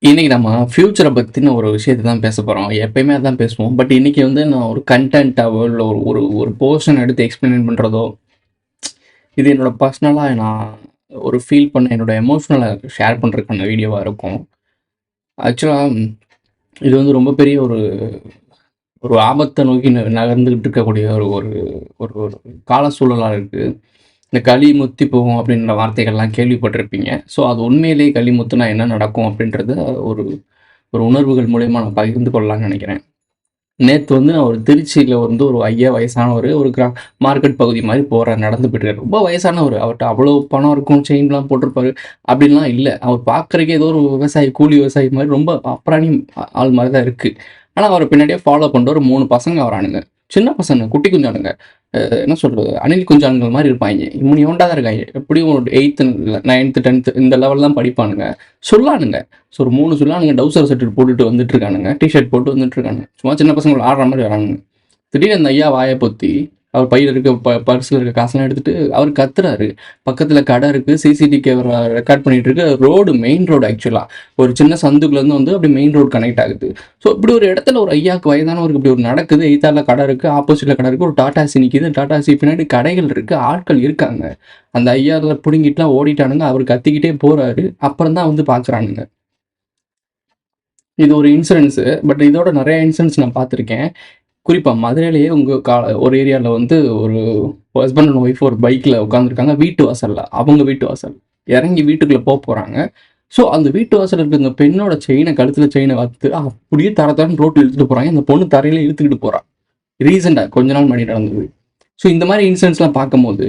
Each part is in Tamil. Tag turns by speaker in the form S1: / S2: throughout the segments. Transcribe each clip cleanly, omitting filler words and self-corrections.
S1: இன்னைக்கு நம்ம ஃபியூச்சரை பத்தின ஒரு விஷயத்த தான் பேச போறோம். எப்பயுமே அதான் பேசுவோம். பட் இன்னைக்கு வந்து நான் ஒரு கன்டென்ட்டாவோ, இல்ல ஒரு ஒரு ஒரு போர்ஷன் எடுத்து எக்ஸ்ப்ளைன் பண்றதோ, இது என்னோட பர்சனலா நான் ஒரு ஃபீல் பண்ண என்னோட எமோஷனல ஷேர் பண்றதுக்கான வீடியோவா இருக்கும். ஆக்சுவலா இது வந்து ரொம்ப பெரிய ஒரு ஒரு ஆபத்த நோக்கி நகர்ந்துகிட்டு இருக்கக்கூடிய ஒரு ஒரு ஒரு ஒரு கால சூழலா இருக்கு. இந்த "களி முத்தி போகும்" அப்படின்ற வார்த்தைகள்லாம் கேள்விப்பட்டிருப்பீங்க. ஸோ அது உண்மையிலேயே களி முத்துனா என்ன நடக்கும் அப்படின்றத ஒரு ஒரு உணர்வுகள் மூலியமா நான் பகிர்ந்து கொள்ளலாம்னு நெனைக்கிறேன். நேத்து வந்து நான் ஒரு திருச்சியில வந்து ஒரு ஐயா வயசானவரு, ஒரு மார்க்கெட் பகுதி மாரி போறாரு, நடந்து போயிட்டுருக்காரு. ரொம்ப வயசானவரு. அவர்ட்ட அவ்வளோ பணம் இருக்கும், செயின்லாம் போட்டிருப்பாரு. அப்படின்லாம் இல்ல. அவர் பார்க்கறதுக்கே ஏதோ ஒரு விவசாயி, கூலி விவசாயி மாரி ரொம்ப அப்ராணி ஆள் மாரி தான் இருக்கு. ஆனா, அவர பின்னாடியே ஃபாலோ பண்ணிட்டு ஒரு 3 பசங்க வரானுங்க. சின்ன பசங்க, குட்டி குஞ்சானுங்க. என்ன சொல்றது? அணில் குஞ்சான்கள் மாரி இருப்பாய்ங்க. இம்முனியோண்டா தான் இருக்காய்ங்க. எப்படியும் ஒரு 8த் இல்ல 9த், 10த் இந்த லெவல் தான் படிப்பானுங்க. சொல்லானுங்க. ஸோ ஒரு 3 சொல்லானுங்க டவுசர் செட்டு போட்டுட்டு வந்துட்டு இருக்கானுங்க. டீ ஷர்ட் போட்டு வந்துட்டு இருக்கானுங்க. சும்மா சின்ன பசங்க விளையாடுற மாரி வரானுங்க. திடீர்னு அந்த ஐயா வாய பொத்தி, அவர் பையில இருக்க பர்ஸ்ல இருக்க காசெல்லாம் எடுத்துட்டு அவரு கத்துறாரு. பக்கத்துல கடை இருக்கு. சிசிடிவி கேமரா ரெக்கார்ட் பண்ணிட்டு இருக்கு. ரோடு மெயின் ரோடு ஆக்சுவலா. ஒரு சின்ன சந்துக்குள்ளேருந்து வந்து அப்படியே மெயின் ரோடு கனெக்ட் ஆகுது. ஸோ இப்படி ஒரு இடத்துல ஒரு ஐயாக்கு வயதானவருக்கு இப்படி ஒரு நடக்குது. எய்த்தால கடை இருக்கு. ஆப்போசிட்ல கடை இருக்கு. ஒரு டாடாசி நிக்குது. டாடாசி பின்னாடி கடைகள் இருக்கு. ஆட்கள் இருக்காங்க. அந்த ஐயா அதில புடுங்கிட்டுலாம் ஓடிட்டானுங்க. அவரு கத்திக்கிட்டே போறாரு. அப்புறம் தான் வந்து பார்க்குறானுங்க. இது ஒரு இன்சிடென்ட்ஸு. பட் இதோட நெறைய இன்சிடென்ட்ஸ் நான் பார்த்துருக்கேன். குறிப்பா மதுரையிலேயே ஒரு ஏரியால வந்து ஒரு ஹஸ்பண்ட் அண்ட் ஒய்ஃப் ஒரு பைக்ல உட்காந்துருக்காங்க. வீட்டு வாசல்ல. அவங்க வீட்டு வாசல். இறங்கி வீட்டுக்குள்ள போறாங்க. ஸோ அந்த வீட்டு வாசல்ல இருக்க இந்த பெண்ணோட கழுத்துல செயின வாத்து அப்படியே தர தரன்னு ரோட்ல இழுத்துட்டு போறாங்க. அந்த பொண்ணு தரையில இழுத்துக்கிட்டு போறா. ரீசென்ட்டா கொஞ்ச நாள் முன்னாடி நடந்தது. ஸோ இந்த மாரி இன்சிடென்ட்ஸ்லாம் பார்க்கும்போது,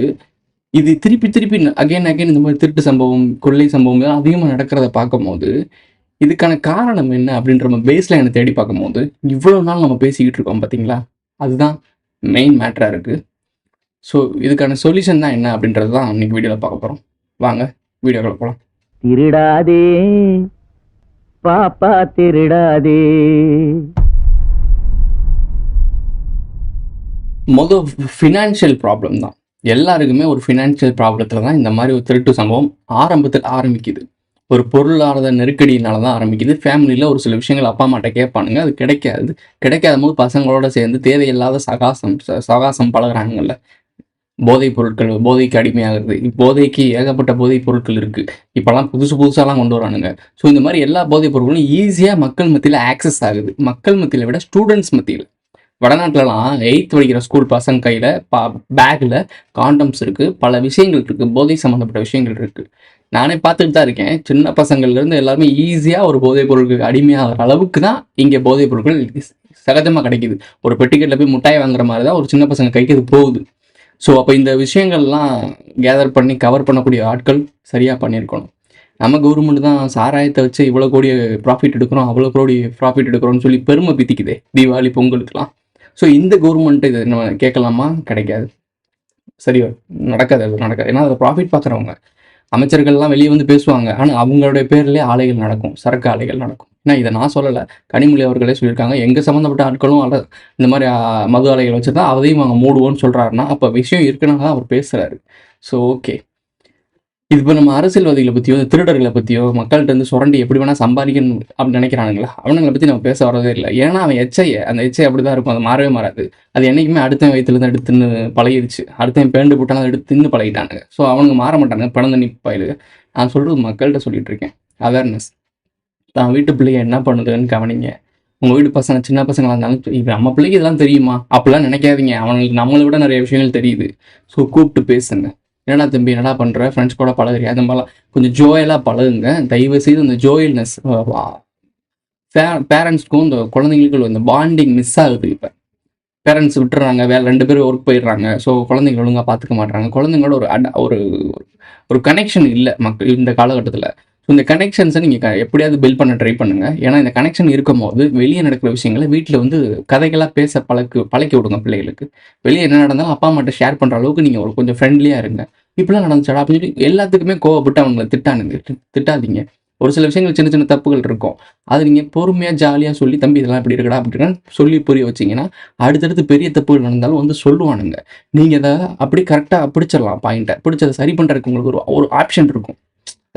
S1: இது திருப்பி திருப்பி அகைன் அகைன் இந்த மாரி திருட்டு சம்பவம், கொள்ளை சம்பவம் இதெல்லாம் அதிகமா நடக்கிறத பார்க்கும்போது, இதுக்கான காரணம் என்ன அப்படின்ற நம்ம பேஸ் லைன தேடி பார்க்கும்போது, இவ்வளோ நாள் நம்ம பேசிக்கிட்டு இருக்கோம் பார்த்தீங்களா? அதுதான் மெயின் மேட்டரா இருக்கு. ஸோ இதுக்கான சொல்யூஷன் தான் என்ன அப்படின்றது தான் இன்னைக்கு வீடியோல பார்க்க போறோம். வாங்க வீடியோக்குள்ள போலாம்.
S2: திருடாதே பாப்பா திருடாதே.
S1: ஃபினான்ஷியல் ப்ராப்ளம் தான். எல்லாருக்குமே ஒரு ஃபினான்ஷியல் ப்ராப்ளத்தில தான் இந்த மாரி ஒரு திருட்டு சம்பவம் ஆரம்பத்தில ஆரம்பிக்குது. ஒரு பொருளாதார நெருக்கடியினால தான் ஆரம்பிக்குது. ஃபேமிலில ஒரு சில விஷயங்கள் அப்பா, அம்மாட்ட கேட்பானுங்க. அது கிடைக்காது. கிடைக்காதபோது பசங்களோட சேர்ந்து தேவையில்லாத சகாசம் பழகுறாங்கல்ல. போதைப் பொருட்கள், போதைக்கு அடிமையாகுறது. போதைக்கு ஏகப்பட்ட போதைப் பொருட்கள் இருக்கு. இப்பலாம் புதுசு புதுசாலாம் கொண்டு வரானுங்க. ஸோ இந்த மாரி எல்லா போதைப் பொருட்களும் ஈஸியா மக்கள் மத்தியில ஆக்சஸ் ஆகுது. மக்கள் மத்தியில விட ஸ்டூடண்ட்ஸ் மத்தியில. வடநாட்டுலலாம் 8த் படிக்கிற ஸ்கூல் பசங்க கையில பேக்ல காண்டம்ஸ் இருக்கு. பல விஷயங்கள் இருக்கு. போதை சம்மந்தப்பட்ட விஷயங்கள் இருக்கு. நானே பார்த்துட்டு தான் இருக்கேன். சின்ன பசங்கள்லேருந்து எல்லாருமே ஈஸியா ஒரு போதைப் பொருளுக்கு அடிமையாகிற அளவுக்கு தான் இங்க போதைப் பொருட்கள் சகஜமா கிடைக்குது. ஒரு பெட்டிக்கடைல போய் முட்டாய் வாங்குற மாரி தான் ஒரு சின்ன பசங்க கைக்கு அது போகுது. ஸோ அப்போ இந்த விஷயங்கள்லாம் கேதர் பண்ணி கவர் பண்ணக்கூடிய ஆட்கள் சரியா பண்ணியிருக்கணும். நம்ம கவர்மெண்ட் தான் சாராயத்தை வச்சு இவ்வளோ கோடி ப்ராஃபிட் எடுக்கிறோம், அவ்வளோ கோடி ப்ராஃபிட் எடுக்கிறோம்னு சொல்லி பெருமை பீத்திக்குதே தீபாவளி, பொங்கலுக்குலாம். ஸோ இந்த கவர்மெண்ட் இதை நம்ம கேட்கலாமா? கிடைக்காது. சரி நடக்காது, அது நடக்காது. ஏன்னா அதில் ப்ராஃபிட் பார்க்குறவங்க. அமைச்சர்கள்லாம் வெளியே வந்து பேசுவாங்க. ஆனா அவங்களுடைய பேர்லயே ஆலைகள் நடக்கும். சரக்கு ஆலைகள் நடக்கும். ஏன்னா இத நான் சொல்லல. கனிமொழி அவர்களே சொல்லியிருக்காங்க. எங்க சம்மந்தப்பட்ட ஆட்களும் இந்த மாரி மது ஆலைகள் வச்சிருந்தா அதையும் நாங்க மூடுவோம்னு சொல்றாருன்னா, அப்ப விஷயம் இருக்குன்னு தான் அவர் பேசுறாரு. So okay. இது இப்ப நம்ம அரசியல்வாதிகள பத்தியோ, திருடர்கள பத்தியோ, மக்கள்ட்ட இருந்து சுரண்டி எப்படி வேணா சம்பாதிக்கணும் அப்படின்னு நினைக்கிறானுங்களா? அவனுங்கள பத்தி நம்ம பேச வரதே இல்ல. ஏன்னா அவன் அந்த எச்சை அப்படிதான் இருக்கும். அது மாறவே மாறாது. அது என்னைக்குமே அடுத்தவன் வயித்துல இருந்து எடுத்து தின்னு பழகிருச்சு. அடுத்தவன் பேண்டு போட்டாலும் அத எடுத்து தின்னு பழகிட்டானுங்க. ஸோ அவனுங்க மாற மாட்டானுங்க. பிறந்த பயலுக. நான் சொல்றது மக்கள்ட்ட சொல்லிட்டு இருக்கேன். அவேர்னஸ். தான் வீட்டு பிள்ளைங்க என்ன பண்ணுதுன்னு கவனிங்க. உங்க வீட்டு பசங்க சின்ன பசங்களா இருந்தாலும் இப்ப நம்ம பிள்ளைக்கு இதெல்லாம் தெரியுமா? அப்படிலாம் நினைக்காதீங்க. அவனுங்களுக்கு நம்மள விட நிறைய விஷயங்கள் தெரியுது. ஸோ கூப்பிட்டு பேசுங்க. என்னடா தம்பி என்னடா பண்ற? ஃப்ரெண்ட்ஸ் கூட பழகுறியா? அந்த மாதிரிலாம் கொஞ்சம் ஜோயலா பழகுங்க. தயவு செய்து இந்த ஜோயல்னஸ் பேரண்ட்ஸ்க்கும் இந்த குழந்தைங்களுக்கும் இந்த பாண்டிங் மிஸ் ஆகுது இப்ப. பேரண்ட்ஸ் விட்டுறாங்க. வேற 2 பேரும் ஒர்க் போயிடுறாங்க. ஸோ குழந்தைங்கள ஒழுங்கா பார்த்துக்க மாட்றாங்க. குழந்தைங்களோட ஒரு ஒரு கனெக்ஷன் இல்ல இந்த காலகட்டத்தில. ஸோ இந்த கனெக்ஷன்ஸை நீங்க எப்படியாவது பில்ட் பண்ண ட்ரை பண்ணுங்க. ஏன்னா இந்த கனெக்ஷன் இருக்கும்போது வெளியே நடக்கிற விஷயங்கள வீட்ல வந்து கதைகளா பேச பழக்கி விடுங்க பிள்ளைகளுக்கு. வெளியே என்ன நடந்தாலும் அப்பா அம்மாட்ட ஷேர் பண்ற அளவுக்கு நீங்க ஒரு கொஞ்சம் ஃப்ரெண்ட்லியா இருங்க. இப்படிலாம் நடந்துச்சாடா அப்படின்னு சொல்லி எல்லாத்துக்குமே கோவப்பட்டு அவங்கள திட்டாதீங்க. ஒரு சில விஷயங்கள் சின்ன சின்ன தப்புகள் இருக்கும். அது நீங்க பொறுமையா ஜாலியா சொல்லி தம்பி இதெல்லாம் இப்படி இருக்குடா அப்படின்னு சொல்லி புரிய வச்சீங்கன்னா, அடுத்தடுத்து பெரிய தப்புகள் நடந்தாலும் வந்து சொல்லுவானுங்க. நீங்க அத அப்படியே கரெக்ட்டா பிடிச்சிடலாம் பாயிண்ட்ட. பிடிச்சு அத சரி பண்றதுக்கு உங்களுக்கு ஒரு ஒரு ஆப்ஷன் இருக்கும்.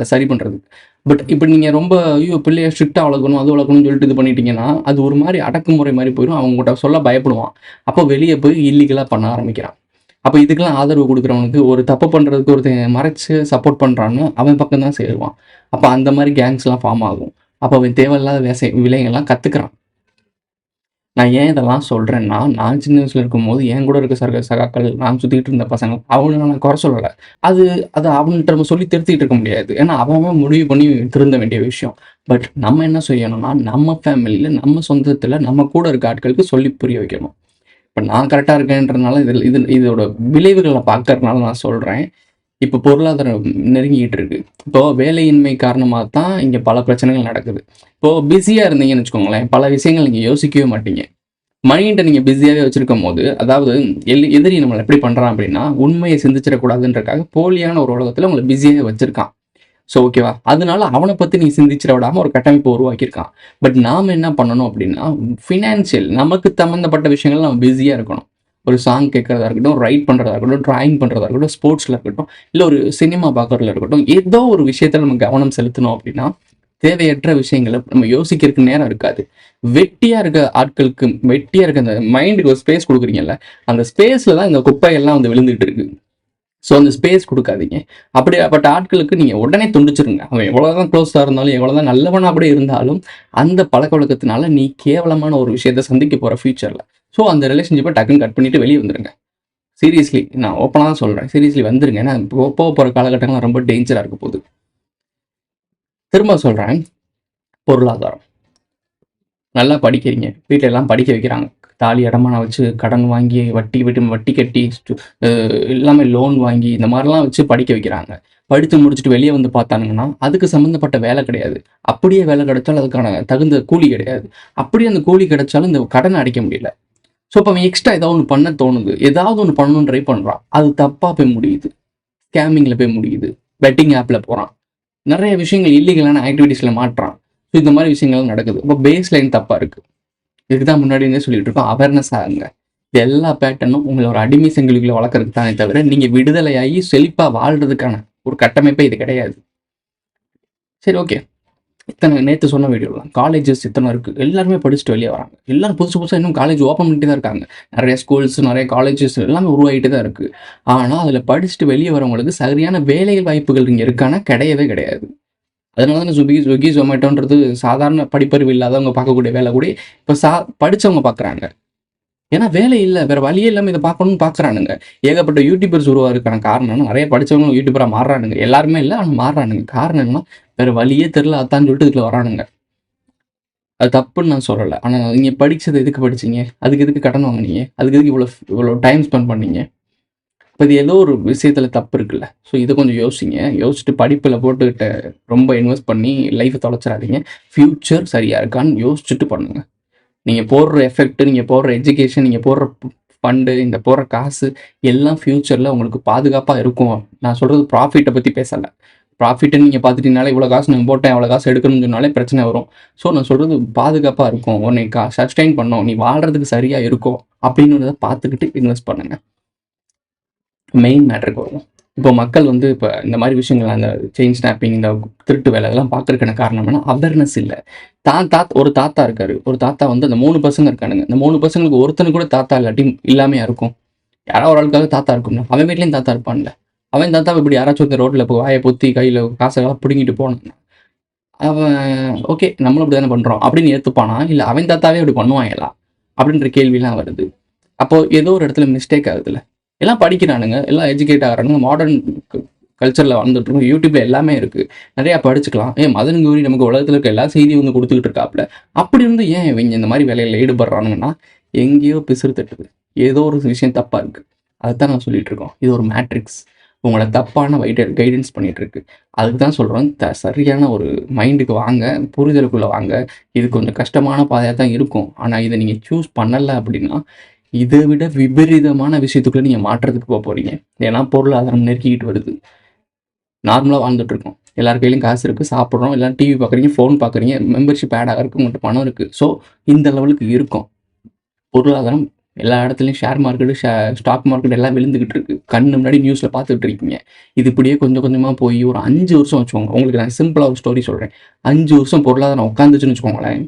S1: அதை சரி பண்ணுறதுக்கு. பட் இப்போ நீங்கள் ரொம்ப ஐயோ பிள்ளைய ஸ்ட்ரிக்டாக வளர்க்கணும் அது வளர்க்கணும்னு சொல்லிட்டு இது பண்ணிட்டீங்கன்னா அது ஒரு மாதிரி அடக்குமுறை மாதிரி போயிடும். அவங்ககிட்ட சொல்ல பயப்படுவான். அப்போ வெளியே போய் இல்லீகலாக பண்ண ஆரம்பிக்கிறான். அப்போ இதுக்கெல்லாம் ஆதரவு கொடுக்குறவனுக்கு ஒரு தப்பு பண்ணுறதுக்கு ஒருத்தன் மறைச்சு சப்போர்ட் பண்ணுறான்னு அவன் பக்கம் தான் சேருவான். அப்போ அந்த மாதிரி கேங்ஸ்லாம் ஃபார்ம் ஆகும். அப்போ அவன் தேவையில்லாத விலைங்கள்லாம் கற்றுக்குறான். நான் ஏன் இதெல்லாம் சொல்கிறேன்னா, நான் சின்ன வயசுல இருக்கும்போது என் கூட இருக்க சகாக்கள், நான் சுற்றிக்கிட்டு இருந்த பசங்க, அவங்கள நான் குறை சொல்லலை. அது அது அவன்கிட்ட நம்ம சொல்லி திருத்திட்டு இருக்க முடியாது. ஏன்னா அவன் முடிவு பண்ணி திருந்த வேண்டிய விஷயம். பட் நம்ம என்ன செய்யணும்னா, நம்ம ஃபேமிலியில், நம்ம சொந்தத்தில், நம்ம கூட இருக்க ஆட்களுக்கு சொல்லி புரிய வைக்கணும். இப்போ நான் கரெக்டாக இருக்கேன்றதுனால இதோட விளைவுகளை பார்க்கறதுனால நான் சொல்கிறேன். இப்போ பொருளாதாரம் நெருங்கிட்டு இருக்கு. இப்போ வேலையின்மை காரணமாக தான் இங்கே பல பிரச்சனைகள் நடக்குது. இப்போ பிஸியாக இருந்தீங்கன்னு வச்சுக்கோங்களேன், பல விஷயங்கள் நீங்கள் யோசிக்கவே மாட்டீங்க. மைண்டை நீங்கள் பிஸியாகவே வச்சுருக்கும் போது, அதாவது எதிரி நம்மளை எப்படி பண்ணுறான் அப்படின்னா, உண்மையை சிந்திச்சிடக்கூடாதுன்றக்காக போலியான ஒரு உலகத்தில் உங்களை பிஸியாகவே வச்சுருக்கான். ஸோ ஓகேவா, அதனால அவனை பற்றி நீ சிந்திச்சிட விடாமல் ஒரு கட்டமைப்பு உருவாக்கியிருக்கான். பட் நாம் என்ன பண்ணணும் அப்படின்னா, ஃபினான்ஷியல் நமக்கு சம்மந்தப்பட்ட விஷயங்கள் நம்ம பிஸியாக இருக்கணும். ஒரு சாங் கேட்குறதா இருக்கட்டும், ரைட் பண்ணுறதா இருக்கட்டும், ட்ராயிங் பண்ணுறதா இருக்கட்டும், ஸ்போர்ட்ஸில் இருக்கட்டும், இல்லை ஒரு சினிமா பார்க்குறதுல இருக்கட்டும், ஏதோ ஒரு விஷயத்தில் நம்ம கவனம் செலுத்தணும் அப்படின்னா தேவையற்ற விஷயங்களை நம்ம யோசிக்கிறதுக்கு நேரம் இருக்காது. வெட்டியாக இருக்க ஆட்களுக்கு, வெட்டியாக இருக்க அந்த மைண்டுக்கு ஒரு ஸ்பேஸ் கொடுக்குறீங்கல்ல, அந்த ஸ்பேஸில் தான் இந்த குப்பையெல்லாம் வந்து விழுந்துட்டு இருக்கு. ஸோ அந்த ஸ்பேஸ் கொடுக்காதீங்க. அப்படிப்பட்ட ஆட்களுக்கு நீங்கள் உடனே துண்டிச்சிருங்க. அவன் எவ்வளோதான் க்ளோஸாக இருந்தாலும், எவ்வளோதான் நல்லவனாக அப்படியே இருந்தாலும், அந்த பழக்க வழக்கத்தினால நீ கேவலமான ஒரு விஷயத்தை சந்திக்க போகிற ஃபியூச்சரில். ஸோ அந்த ரிலேஷன்ஷிப்பை டக்குன்னு கட் பண்ணிவிட்டு வெளியே வந்துருங்க. சீரியஸ்லி நான் ஓப்பனாக தான் சொல்கிறேன். சீரியஸ்லி வந்துருங்க. ஏன்னா போக போகிற காலகட்டங்கள்லாம் ரொம்ப டேஞ்சராக இருக்க போகுது. திரும்ப சொல்கிறேன், பொருளாதாரம். நல்லா படிக்கிறீங்க, வீட்டில் எல்லாம் படிக்க வைக்கிறாங்க. தாலி அடமானம் வச்சு கடன் வாங்கி வட்டி கட்டி எல்லாமே லோன் வாங்கி இந்த மாதிரிலாம் வச்சு படிக்க வைக்கிறாங்க. படித்து முடிச்சுட்டு வெளியே வந்து பார்த்தானுங்கன்னா அதுக்கு சம்மந்தப்பட்ட வேலை கிடையாது. அப்படியே வேலை கிடைச்சாலும் அதுக்கான தகுந்த கூலி கிடையாது. அப்படியே அந்த கூலி கிடைச்சாலும் இந்த கடனை அடைக்க முடியல. ஸோ இப்போ அவன் எக்ஸ்ட்ரா ஏதாவது ஒன்று பண்ண தோணுது, ஏதாவது ஒன்று பண்ணணும்னு ட்ரை பண்ணுறான். அது தப்பாக போய் முடியுது, ஸ்கேமிங்கில் போய் முடியுது, பெட்டிங் ஆப்பில் போகிறான், நிறைய விஷயங்கள் இல்லீகலான ஆக்டிவிட்டீஸில் மாட்டுறான். ஸோ இந்த மாதிரி விஷயங்கள்லாம் நடக்குது. இப்போ பேஸ் லைன் தப்பாக இருக்குது. இதுக்கு தான் முன்னாடி இருந்தே சொல்லிட்டு இருக்கோம், அவேர்னஸ் ஆகுங்க. இது எல்லா பேட்டர்னும் உங்களை ஒரு அடிமை சங்கிலிகளை வளர்க்குறதுக்கு தானே தவிர நீங்கள் விடுதலையாகி செழிப்பாக வாழ்கிறதுக்கான ஒரு கட்டமைப்பே இது கிடையாது. சரி, ஓகே. இத்தனை நேற்று சொன்ன வீடியோலாம் காலேஜஸ் இத்தனை இருக்குது, எல்லாருமே படிச்சுட்டு வெளியே வராங்க. எல்லாரும் புதுசாக இன்னும் காலேஜ் ஓப்பன் பண்ணிட்டு தான் இருக்காங்க. நிறைய ஸ்கூல்ஸ், நிறைய காலேஜஸ் எல்லாமே உருவாகிட்டு தான் இருக்குது. ஆனால் அதில் படிச்சுட்டு வெளியே வரவங்களுக்கு சரியான வேலை வாய்ப்புகள் இங்கே இருக்கானா கிடையவே கிடையாது. அதனால தான் ஸ்விக்கி ஜொமேட்டோன்றது சாதாரண படிப்பறிவு இல்லாதவங்க பார்க்கக்கூடிய வேலை கூட இப்போ படித்தவங்க பார்க்குறாங்க. ஏன்னா வேலை இல்லை, வேறு வழியே இல்லாமல் இதை பார்க்கணும்னு பார்க்குறானுங்க. ஏகப்பட்ட யூடியூபர்ஸ் உருவாகிறதுக்கான காரணம் நிறைய படித்தவங்க யூடியூபராக மாறுறானுங்க. எல்லாருமே இல்லை, ஆனால் மாறுறானுங்க. காரணம் என்னன்னா வேறு வழியே தெரில, அத்தான்னு சொல்லிட்டு இதில் வரானுங்க. அது தப்புன்னு நான் சொல்லலை. ஆனால் நீங்கள் படித்தது எதுக்கு படிச்சிங்க? அதுக்கு எதுக்கு கடன் வாங்கினீங்க? அதுக்கு எதுக்கு இவ்வளோ டைம் ஸ்பெண்ட் பண்ணீங்க? இப்போ இது ஏதோ ஒரு விஷயத்தில் தப்பு இருக்குல்ல. ஸோ இதை கொஞ்சம் யோசிங்க. யோசிச்சுட்டு படிப்பில் போட்டுக்கிட்ட ரொம்ப இன்வெஸ்ட் பண்ணி லைஃப்பை தொலைச்சிடாதீங்க. ஃப்யூச்சர் சரியாக இருக்கான்னு யோசிச்சுட்டு பண்ணுங்கள். நீங்கள் போடுற எஃபெக்ட், நீங்கள் போடுற எஜுகேஷன், நீங்கள் போடுற ஃபண்டு, இந்த போடுற காசு எல்லாம் ஃப்யூச்சரில் உங்களுக்கு பாதுகாப்பாக இருக்கும். நான் சொல்கிறது ப்ராஃபிட்டை பற்றி பேசலை. ப்ராஃபிட்டுன்னு நீங்கள் பார்த்துட்டீங்கனாலே இவ்வளோ காசு நான் போட்டேன், அவ்வளோ காசு எடுக்கணும்னு சொன்னாலே பிரச்சனை வரும். ஸோ நான் சொல்கிறது பாதுகாப்பாக இருக்கும், உன்னை சஸ்டெயின் பண்ணோம், நீ வாழ்கிறதுக்கு சரியாக இருக்கும் அப்படின்றத பார்த்துக்கிட்டு இன்வெஸ்ட் பண்ணுங்கள். மெயின் மேட்டருக்கு வருவோம். இப்போ மக்கள் வந்து இப்போ இந்த மாதிரி விஷயங்கள், அந்த செயின் ஸ்னாப்பிங், இந்த திருட்டு வேலை இதெல்லாம் பார்க்குறதுக்கான காரணம் என்ன? அவேர்னஸ் இல்லை. ஒரு தாத்தா இருக்காரு. ஒரு தாத்தா வந்து அந்த 3 பசங்க இருக்கானுங்க. இந்த 3 பசங்களுக்கு ஒருத்தனுக்கு கூட தாத்தா இல்லாட்டி இல்லாமையா இருக்கும். யாராவது ஒரு ஆளுக்காக தாத்தா இருக்கும்ல. அவன் வீட்லேயும் தாத்தா இருப்பான்ல. அவன் தாத்தாவை இப்படி யாராச்சும் இந்த ரோட்டில் இப்போ வாயை பொத்தி கையில் காசெல்லாம் பிடுங்கிட்டு போனான், அவன் ஓகே நம்மளும் இப்படி தானே பண்ணுறோம் அப்படின்னு ஏற்றுப்பானா, இல்லை அவன் தாத்தாவே இப்படி பண்ணுவாங்களா அப்படின்ற கேள்விலாம் வருது. அப்போது ஏதோ ஒரு இடத்துல மிஸ்டேக் ஆகுதுல்ல. எல்லாம் படிக்கிறானுங்க, எல்லாம் எஜுகேட் ஆகிறானுங்க, மாடர்ன் கல்ச்சரில் வந்துட்டுருக்கோம். யூடியூப்பில் எல்லாமே இருக்குது, நிறையா படிச்சுக்கலாம். மதன் கௌரி நமக்கு உலகத்தில் இருக்க எல்லா செய்தியும் வந்து கொடுத்துக்கிட்டு இருக்காப்புல. அப்படி இருந்து ஏன் இவங்க இந்த மாதிரி வேலையில் ஈடுபடுறானுங்கன்னா எங்கேயோ பிசுறு தட்டுது, ஏதோ ஒரு விஷயம் தப்பாக இருக்குது. அதுதான் நான் சொல்லிகிட்டு இருக்கோம். இது ஒரு மேட்ரிக்ஸ் உங்களை தப்பான கைடன்ஸ் பண்ணிகிட்டு இருக்கு. அதுக்கு தான் சொல்கிறோம், சரியான ஒரு மைண்டுக்கு வாங்க, புரிதலுக்குள்ளே வாங்க. இது கொஞ்சம் கஷ்டமான பாதையாக தான் இருக்கும். ஆனால் இதை நீங்கள் சூஸ் பண்ணலை அப்படின்னா இதை விட விபரீதமான விஷயத்துக்குள்ளே நீங்கள் மாற்றுறதுக்கு போக போகிறீங்க. ஏன்னா பொருளாதாரம் நெருக்கிக்கிட்டு வருது. நார்மலாக வாழ்ந்துட்டுருக்கோம், எல்லார் கையிலையும் காசு இருக்குது, சாப்பிட்றோம், எல்லாம் டிவி பார்க்குறீங்க, ஃபோன் பார்க்குறீங்க, மெம்பர்ஷிப் ஆட் ஆகிறதுக்கு உங்கள்கிட்ட பணம் இருக்குது. ஸோ இந்த லெவலுக்கு இருக்கும். பொருளாதாரம் எல்லா இடத்துலையும் ஷேர் மார்க்கெட்டு, ஸ்டாக் மார்க்கெட் எல்லாம் விழுந்துகிட்டு இருக்கு. கண்ணு முன்னாடி நியூஸில் பார்த்துட்டு இருக்கீங்க. இது இப்படியே கொஞ்சம் கொஞ்சமாக போய் ஒரு 5 வருஷம் வச்சுக்கோங்க. உங்களுக்கு நான் சிம்பிளாக ஒரு ஸ்டோரி சொல்கிறேன். 5 வருஷம் பொருளாதாரம் உட்காந்துச்சுன்னு வச்சுக்கோங்களேன்.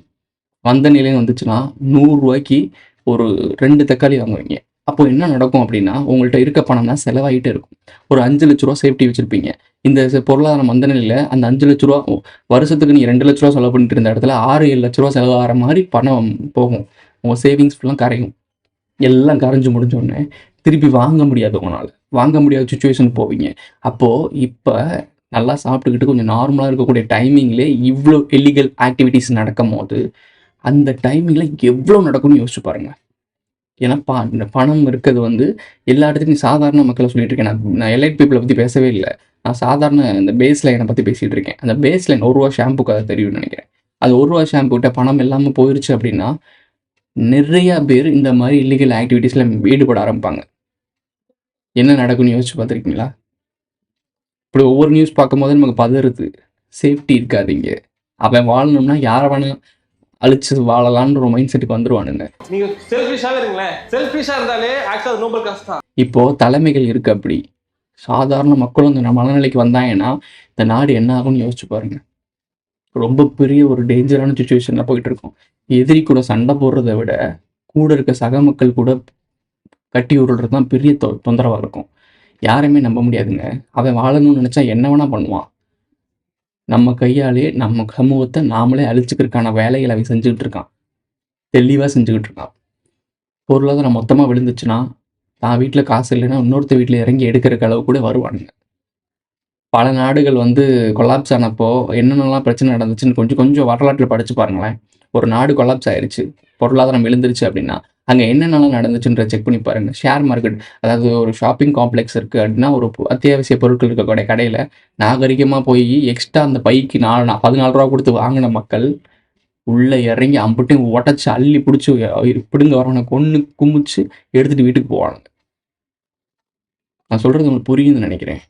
S1: வந்த நிலையம் வந்துச்சுன்னா ரூ. 100க்கு ஒரு 2 தக்காளி வாங்குவீங்க. அப்போ என்ன நடக்கும் அப்படின்னா, உங்கள்ட்ட இருக்க பணம்லாம் செலவாகிட்டே இருக்கும். ஒரு ரூ. 5,00,000 சேஃப்டி வச்சிருப்பீங்க. இந்த பொருளாதாரம் மந்த நிலையில அந்த ரூ. 5,00,000 வருஷத்துக்கு நீ ரூ. 2,00,000 செலவு பண்ணிட்டு இருந்த இடத்துல ரூ. 6-7 லட்ச செலவாகிற மாதிரி பணம் போகும். உங்கள் சேவிங்ஸ் ஃபுல்லாக கரையும். எல்லாம் கரைஞ்சு முடிஞ்ச உடனே திருப்பி வாங்க முடியாது உங்களால். வாங்க முடியாத சுச்சுவேஷன் போவீங்க. அப்போது இப்போ நல்லா சாப்பிட்டுக்கிட்டு கொஞ்சம் நார்மலாக இருக்கக்கூடிய டைமிங்லேயே இவ்வளோ இல்லீகல் ஆக்டிவிட்டீஸ் நடக்கும் போது, அந்த டைமிங்கில் எவ்வளோ நடக்கும்னு யோசிச்சு பாருங்கள். ஏன்னா இந்த பணம் இருக்கிறது வந்து எல்லா இடத்துலையும் சாதாரண மக்களை சொல்லிட்டு இருக்கேன். நான் எலைட் பீப்புளை பற்றி பேசவே இல்லை. நான் சாதாரண இந்த பேஸ் லைனை பற்றி பேசிகிட்டு இருக்கேன். அந்த பேஸ் லைன் ரூ. 1 ஷாம்புக்கு அதை தெரியும்னு நினைக்கிறேன். அது ரூ. 1 ஷாம்பு கிட்ட பணம் இல்லாமல் போயிடுச்சு அப்படின்னா, நிறையா பேர் இந்த மாதிரி இல்லீகல் ஆக்டிவிட்டீஸில் ஈடுபட ஆரம்பிப்பாங்க. என்ன நடக்கும்னு யோசிச்சு பார்த்துருக்கீங்களா? இப்படி ஒவ்வொரு நியூஸ் பார்க்கும்போது நமக்கு பதறுது. சேஃப்டி இருக்காதீங்க. அவன் வாழணும்னா யாரை வேணால் அழிச்சு வாழலான்னு ஒரு மைண்ட் செட்டுக்கு வந்துருவானுங்க.
S3: நீங்க செல்ஃபிஷாவே இருங்களேன். செல்ஃபிஷா இருந்தாலே ஆக்சுவலா நோபல் காஸ் தான்.
S1: இப்போ தலைமைகள் இருக்கு. அப்படி சாதாரண மக்களும் இந்த மனநிலைக்கு வந்தாங்கன்னா இந்த நாடு என்ன ஆகும்னு யோசிச்சு பாருங்க. ரொம்ப பெரிய ஒரு டேஞ்சரான சுச்சுவேஷன்ல போயிட்டு இருக்கோம். எதிரி கூட சண்டை போடுறதை விட கூட இருக்க சக மக்கள் கூட கட்டி உருள்றது தான் பெரிய தொந்தரவா இருக்கும். யாரையுமே நம்ப முடியாதுங்க. அவன் வாழணும்னு நினைச்சா என்ன வேணா பண்ணுவான். நம்ம கையாலே நம்ம சமூகத்தை நாமளே அழிச்சுக்கிறதுக்கான வேலைகளை அவன் செஞ்சுக்கிட்டு இருக்கான். தெளிவாக செஞ்சுக்கிட்டு இருக்கான். பொருளாதாரம் மொத்தமாக விழுந்துச்சுன்னா தான் வீட்டில் காசு இல்லைன்னா இன்னொருத்த வீட்டில் இறங்கி எடுக்கிறக்கு அளவு கூட வருவானுங்க. பல நாடுகள் வந்து கொலாப்ஸ் ஆனப்போ என்னென்னலாம் பிரச்சனை நடந்துச்சுன்னு கொஞ்சம் கொஞ்சம் வரலாற்றில் படித்து பாருங்களேன். ஒரு நாடு கொலாப்ஸ் ஆயிடுச்சு, பொருளாதாரம் விழுந்துருச்சு அப்படின்னா அங்கே என்னென்னலாம் நடந்துச்சுன்ற செக் பண்ணி பாருங்கள். ஷேர் மார்க்கெட், அதாவது ஒரு ஷாப்பிங் காம்ப்ளெக்ஸ் இருக்குது அப்படின்னா ஒரு அத்தியாவசிய பொருட்கள் இருக்கக்கூடிய கடையில் நாகரிகமாக போய் எக்ஸ்ட்ரா அந்த பைக்கு 14 ரூபா கொடுத்து வாங்கின மக்கள் உள்ளே இறங்கி அம்புட்டையும் உடச்சி அள்ளி பிடிச்சி பிடுங்க வரவனை கொன்று குமிச்சு எடுத்துகிட்டு வீட்டுக்கு போவானுங்க. நான் சொல்கிறது உங்களுக்கு புரியுதுன்னு நினைக்கிறேன்.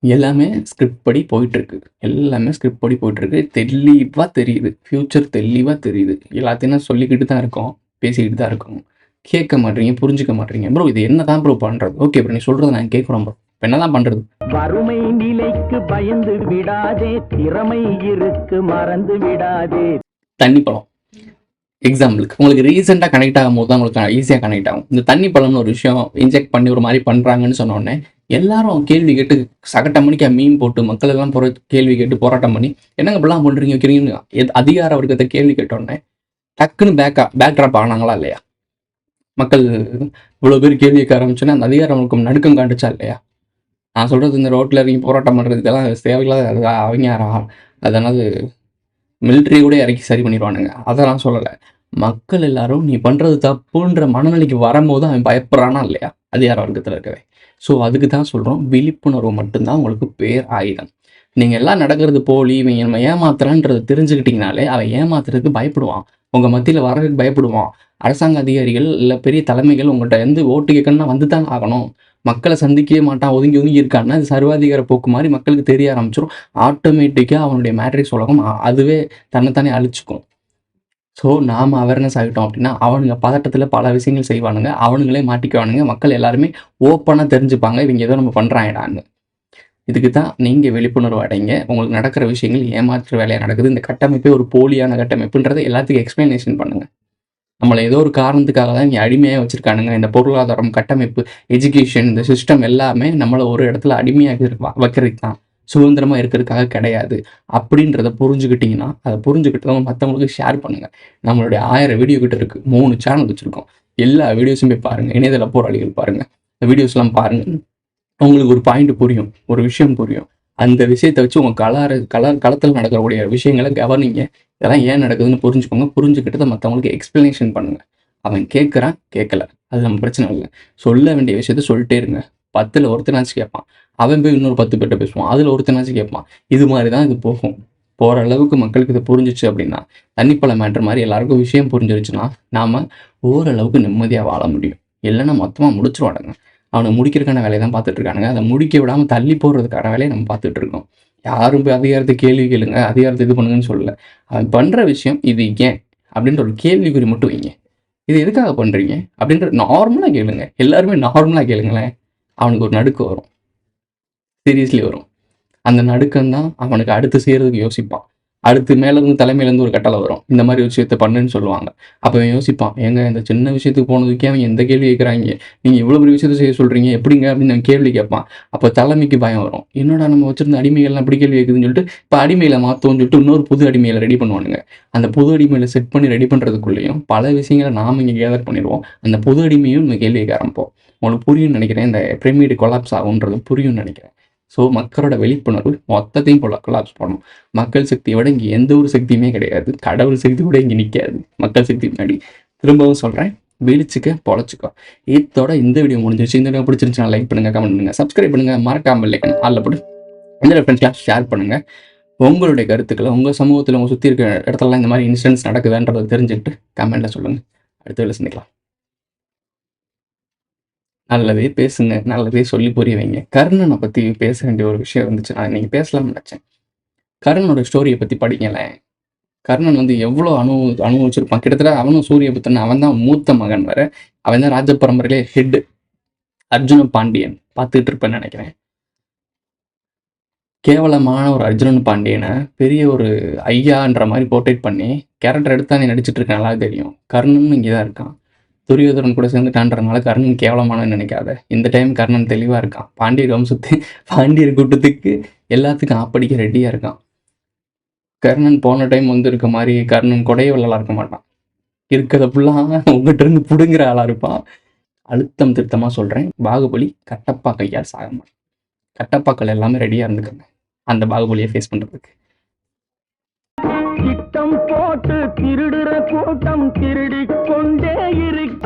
S1: எல்லாமே ஸ்கிரிப்ட் படி போயிட்டுருக்கு. தெளிவாக தெரியுது. ஃப்யூச்சர் தெளிவாக தெரியுது. எல்லாத்தையும் நான் சொல்லிக்கிட்டு தான் இருக்கோம், பேசிக்கிட்டு தான் இருக்கோம். கேட்க மாட்டீங்க, புரிஞ்சுக்க மாட்டீங்க. ப்ரோ இது என்ன தான் ப்ரோ பண்ணுறது? ஓகே ப்ரோ, நீ சொல்கிறத நான் கேட்குறோம் ப்ரோ. இப்போ என்ன தான் பண்ணுறது?
S2: வறுமை நிலைக்கு பயந்து விடாதே, திறமை இருக்கு மறந்து விடாதே.
S1: தண்ணி பழம் எக்ஸாம்பிளுக்கு உங்களுக்கு ரீசெண்டாக கனெக்ட் ஆகும் போது தான் உங்களுக்கு ஈஸியாக கனெக்ட் ஆகும். இந்த தண்ணி பழம்னு ஒரு விஷயம் இன்ஜெக்ட் பண்ணி ஒரு மாதிரி பண்ணுறாங்கன்னு சொன்னோடனே எல்லாரும் கேள்வி கேட்டு சகட்ட மணிக்கு மீன் போட்டு மக்கள் எல்லாம் கேள்வி கேட்டு போராட்டம் பண்ணி என்னங்க இப்படிலாம் பண்ணுறீங்க வைக்கிறீங்கன்னு அதிகார வர்க்கத்தை கேள்வி கேட்டோடனே டக்குன்னு பேக் ட்ராப் ஆனாங்களா இல்லையா? மக்கள் இவ்வளோ பேர் கேள்வி கேட்க ஆரம்பிச்சோன்னா அந்த அதிகாரம் அவங்களுக்கு நடுக்கம் காட்டுச்சா இல்லையா? நான் சொல்கிறது இந்த ரோட்டில் இறங்கி போராட்டம் பண்ணுறது இதெல்லாம் தேவையில்லாத. அவங்க அதனால மிலிட்ரி கூட இறக்கி சரி பண்ணிடுவானுங்க. அதை நான் சொல்லலை. மக்கள் எல்லாரும் நீ பண்ணுறது தப்புன்ற மனநிலைக்கு வரும்போது அவன் பயப்படுறானா இல்லையா அதிகார வர்க்கத்தில் இருக்கவே. ஸோ அதுக்கு தான் சொல்கிறோம், விழிப்புணர்வு மட்டும்தான் உங்களுக்கு பேர் ஆயுதம். நீங்கள் எல்லாம் நடக்கிறது போலி, இவன் நம்ம ஏமாத்துறான்றதை தெரிஞ்சுக்கிட்டிங்கனாலே அவன் ஏமாத்துறதுக்கு பயப்படுவான். உங்கள் மத்தியில் வரதுக்கு பயப்படுவான். அரசாங்க அதிகாரிகள் இல்லை பெரிய தலைமைகள் உங்கள்கிட்ட ஓட்டு கேட்கணும்னா வந்து தான் ஆகணும். மக்களை சந்திக்கவே மாட்டான், ஒதுங்கி இருக்கான்னா அது சர்வாதிகார போக்கு மாதிரி மக்களுக்கு தெரிய ஆரம்பிச்சிடும். ஆட்டோமேட்டிக்காக அவனுடைய மேட்ரிக்ஸ் உலகம் அதுவே தன்னைத்தானே அழிச்சுக்கும். ஸோ நாம் அவேர்னஸ் ஆகிட்டோம் அப்படின்னா அவனுங்க பதட்டத்தில் பல விஷயங்கள் செய்வானுங்க, அவனுங்களே மாட்டிக்குவானுங்க. மக்கள் எல்லாருமே ஓப்பனாக தெரிஞ்சுப்பாங்க இவங்க ஏதோ நம்ம பண்ணுறாங்கடான்னு. இதுக்கு தான் நீங்கள் விழிப்புணர்வு அடைங்க. உங்களுக்கு நடக்கிற விஷயங்கள் ஏமாற்று வேலையாக நடக்குது, இந்த கட்டமைப்பே ஒரு போலியான கட்டமைப்புன்றதை எல்லாத்துக்கும் எக்ஸ்பிளனேஷன் பண்ணுங்கள். நம்மளை ஏதோ ஒரு காரணத்துக்காக தான் இங்கே அடிமையாக வச்சுருக்கானுங்க. இந்த பொருளாதாரம், கட்டமைப்பு, எஜுகேஷன், இந்த சிஸ்டம் எல்லாமே நம்மளை ஒரு இடத்துல அடிமையாக வைக்கிறதுக்கு தான், சுதந்திரமாக இருக்கிறதுக்காக கிடையாது. அப்படின்றத புரிஞ்சுக்கிட்டிங்கன்னா அதை புரிஞ்சுக்கிட்டு மற்றவங்களுக்கு ஷேர் பண்ணுங்கள். நம்மளுடைய 1000 வீடியோ கிட்ட இருக்குது, 3 சேனல் வச்சுருக்கோம். எல்லா வீடியோஸும் போய் பாருங்கள். இணையதள போராளிகள் பாருங்கள், இந்த வீடியோஸ்லாம் பாருங்கள். உங்களுக்கு ஒரு பாயிண்ட் புரியும், ஒரு விஷயம் புரியும். அந்த விஷயத்தை வச்சு உங்கள் களத்தில் நடக்கக்கூடிய விஷயங்களை கவனிங்க. இதெல்லாம் ஏன் நடக்குதுன்னு புரிஞ்சுக்கோங்க. புரிஞ்சுக்கிட்டு மற்றவங்களுக்கு எக்ஸ்பிளனேஷன் பண்ணுங்கள். அவன் கேட்குறான், கேட்கல, அது நம்ம பிரச்சனை இல்லை. சொல்ல வேண்டிய விஷயத்த சொல்லிட்டே இருங்க. 10ல் ஒருத்தனாச்சும் கேட்பான், அவன் போய் இன்னொரு 10 பேர்கிட்ட பேசுவான், அதில் ஒருத்தனாச்சும் கேட்பான். இது மாதிரி தான் இது போகும். போகிற அளவுக்கு மக்களுக்கு இது புரிஞ்சிச்சு அப்படின்னா, தண்ணிப்பழம் மேட்ரு மாதிரி எல்லாருக்கும் விஷயம் புரிஞ்சிருச்சுன்னா நாம் ஓரளவுக்கு நிம்மதியாக வாழ முடியும். இல்லைன்னா மொத்தமாக முடிச்சிருவானுங்க. அவனுக்கு முடிக்கிறதுக்கான வேலையை தான் பார்த்துட்ருக்கானுங்க. அதை முடிக்க விடாமல் தள்ளி போடுறதுக்கான வேலையை நம்ம பார்த்துட்ருக்கோம். யாரும் போய் அதிகாரத்தை கேள்வி கேளுங்க, அதிகாரத்தை இது பண்ணுங்கன்னு சொல்லலை. அவன் பண்ணுற விஷயம் இது ஏன் அப்படின்ற ஒரு கேள்விக்குறி மட்டும் வைங்க. இது எதுக்காக பண்ணுறீங்க அப்படின்ற நார்மலாக கேளுங்க. எல்லாருமே நார்மலாக கேளுங்களேன். அவனுக்கு ஒரு நடுக்கம் வரும், சீரியஸ்லி வரும். அந்த நடுக்கம் தான் அவனுக்கு அடுத்து செய்கிறதுக்கு யோசிப்பான். அடுத்து மேலேருந்து தலைமையிலேருந்து ஒரு கட்டளை வரும், இந்த மாதிரி விஷயத்த பண்ணுன்னு சொல்லுவாங்க. அப்போ அவன் யோசிப்பான், ஏங்க இந்த சின்ன விஷயத்துக்கு போனதுக்கே அவன் எந்த கேள்வி கேட்குறாங்க, நீங்கள் இவ்வளோ பெரிய விஷயத்த செய்ய சொல்கிறீங்க எப்படிங்க அப்படின்னு அவன் கேள்வி கேட்பான். அப்போ தலைமைக்கு பயம் வரும், என்னடா நம்ம வச்சிருந்த அடிமைகள்லாம் இப்படி கேள்வி கேட்குதுன்னு சொல்லிட்டு இப்போ அடிமையில் மாற்றோன்னு சொல்லிட்டு இன்னொரு புது அடிமையில் ரெடி பண்ணுவானுங்க. அந்த புது அடிமையில் செட் பண்ணி ரெடி பண்ணுறதுக்குள்ளேயும் பல விஷயங்களை நாம் இங்கே கேதர் பண்ணிடுவோம். அந்த புது அடிமையும் நம்ம கேள்வி கேட்க ஆரம்பிப்போம். உங்களுக்கு புரியும்னு நினைக்கிறேன், இந்த பிரமிடு கொலாப்ஸ் ஆகுன்றது புரியும்னு நினைக்கிறேன். ஸோ மக்களோட வெளிப்புணர்வு மொத்தத்தையும் கொலாப்ஸ் பண்ணணும். மக்கள் சக்தியை விட இங்கே எந்த ஒரு சக்தியுமே கிடையாது. கடவுள் சக்தி கூட இங்கே நிற்காது மக்கள் சக்தி முன்னாடி. திரும்பவும் சொல்கிறேன், விழிச்சுக்க பொழைச்சிக்கோ. இதோட இந்த வீடியோ முடிஞ்சிருச்சு. இந்த வீடியோ பிடிச்சிருந்துச்சுன்னா லைக் பண்ணுங்கள், கமெண்ட் பண்ணுங்கள், சப்ஸ்கிரைப் பண்ணுங்கள், மறக்காமல் லைக் ஆளில் போட்டு இந்த ரெஃபரன்ஸ்லாம் ஷேர் பண்ணுங்கள். உங்களுடைய கருத்துக்களை உங்கள் சமூகத்தில் உங்கள் சுற்றி இருக்கிற இடத்துலலாம் இந்த மாதிரி இன்சிடென்ட்ஸ் நடக்குதுன்றதை தெரிஞ்சுக்கிட்டு கமெண்ட்டில் சொல்லுங்கள். அடுத்த வேலை சந்திக்கலாம். நல்லதே பேசுங்க, நல்லதே சொல்லி புரிய வைங்க. கர்ணனை பற்றி பேச வேண்டிய ஒரு விஷயம் இருந்துச்சு, நான் இன்னைக்கு பேசலாம்னு நினச்சேன். கர்ணனோட ஸ்டோரியை பற்றி படிங்களேன். கர்ணன் வந்து எவ்வளோ அனுபவிச்சிருப்பான். கிட்டத்தட்ட அவனும் சூரியபுத்தன், அவன் தான் மூத்த மகன் வேற. அவன் தான் ராஜ பரம்பரையிலே ஹெட். அர்ஜுன பாண்டியன் பார்த்துக்கிட்டு இருப்பேன்னு நினைக்கிறேன். கேவலமான ஒரு அர்ஜுனன் பாண்டியனை பெரிய ஒரு ஐயான்ற மாதிரி போர்ட்ரேட் பண்ணி கேரக்டர் எடுத்தானே நடிச்சிட்டு இருக்க நல்லா தெரியும். கர்ணன் இங்கே தான் இருக்கான். துரியோதனன் கூட சேர்ந்துட்டான்றதுனால கர்ணன் கேவலமானன்னு நினைக்காத. இந்த டைம் கர்ணன் தெளிவாக இருக்கான். பாண்டியர் கூட்டத்துக்கு எல்லாத்துக்கும் ஆப்படிக்க ரெடியாக இருக்கான். கர்ணன் போன டைம் வந்து இருக்க மாதிரி கர்ணன் கொடையவல்லாக இருக்க மாட்டான். இருக்கிறத ஃபுல்லாக உங்கள்கிட்ட இருந்து பிடுங்குற ஆளாக இருப்பான். அழுத்தம் திருத்தமாக சொல்கிறேன், பாகுபலி கட்டப்பா கையால் சாக மாட்டான். கட்டப்பாக்கள் எல்லாமே ரெடியாக இருந்துக்கங்க அந்த பாகுபலியை ஃபேஸ் பண்ணுறதுக்கு.
S2: திட்டம் போட்டு திருடுற கூட்டம் திருடிக் கொண்டே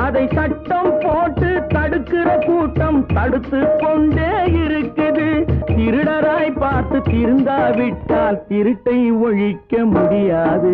S2: அதை சட்டம் போட்டு தடுக்கிற கூட்டம் தடுத்து கொண்டே இருக்குது. திருடராய் பார்த்து திருந்தாவிட்டால் திருட்டை ஒழிக்க முடியாது.